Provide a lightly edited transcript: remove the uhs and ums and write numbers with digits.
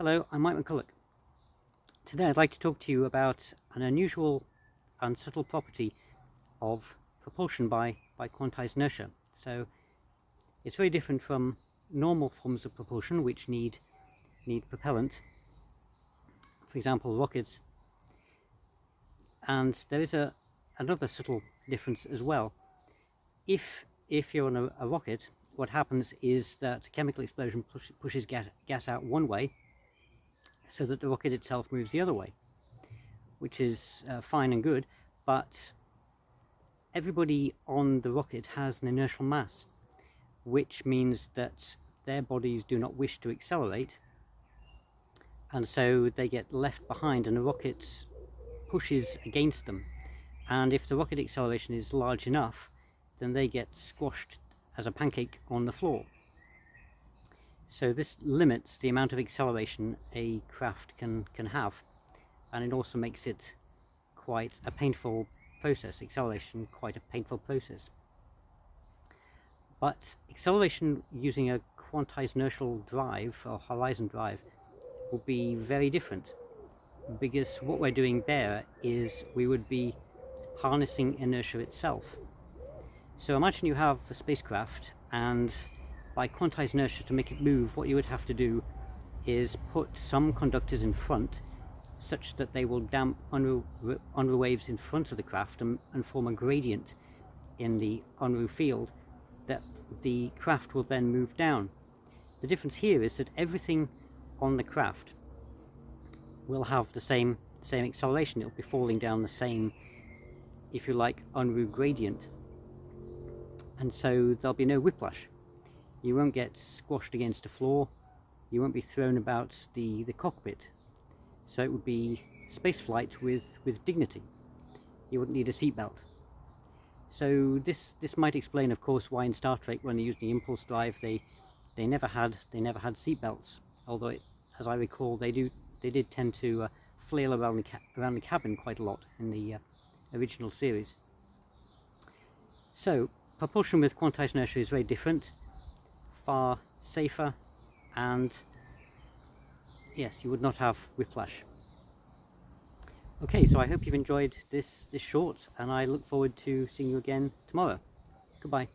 Hello, I'm Mike McCulloch. Today I'd like to talk to you about an unusual and subtle property of propulsion by quantized inertia. So it's very different from normal forms of propulsion which need propellant, for example rockets, and there is another subtle difference as well. If you're on a rocket, what happens is that a chemical explosion pushes gas out one way, so that the rocket itself moves the other way, which is fine and good, but everybody on the rocket has an inertial mass, which means that their bodies do not wish to accelerate, and so they get left behind and the rocket pushes against them. And if the rocket acceleration is large enough, then they get squashed as a pancake on the floor. So this limits the amount of acceleration a craft can have, and it also makes it quite a painful process. Acceleration, quite a painful process. But acceleration using a quantized inertial drive or horizon drive will be very different, because what we're doing there is we would be harnessing inertia itself. So imagine you have a spacecraft, and by quantized inertia, to make it move, what you would have to do is put some conductors in front such that they will damp Unruh waves in front of the craft and form a gradient in the Unruh field that the craft will then move down. The difference here is that everything on the craft will have the same acceleration. It'll be falling down the same, if you like, Unruh gradient, and so there'll be no whiplash. You won't get squashed against the floor, you won't be thrown about the cockpit. So it would be spaceflight with dignity. You wouldn't need a seatbelt. So this might explain, of course, why in Star Trek, when they used the impulse drive, they never had seatbelts. Although, as I recall, they did tend to flail around the cabin quite a lot in the original series. So propulsion with quantized inertia is very different, far safer, and yes, you would not have whiplash. Okay, so I hope you've enjoyed this short, and I look forward to seeing you again tomorrow. Goodbye.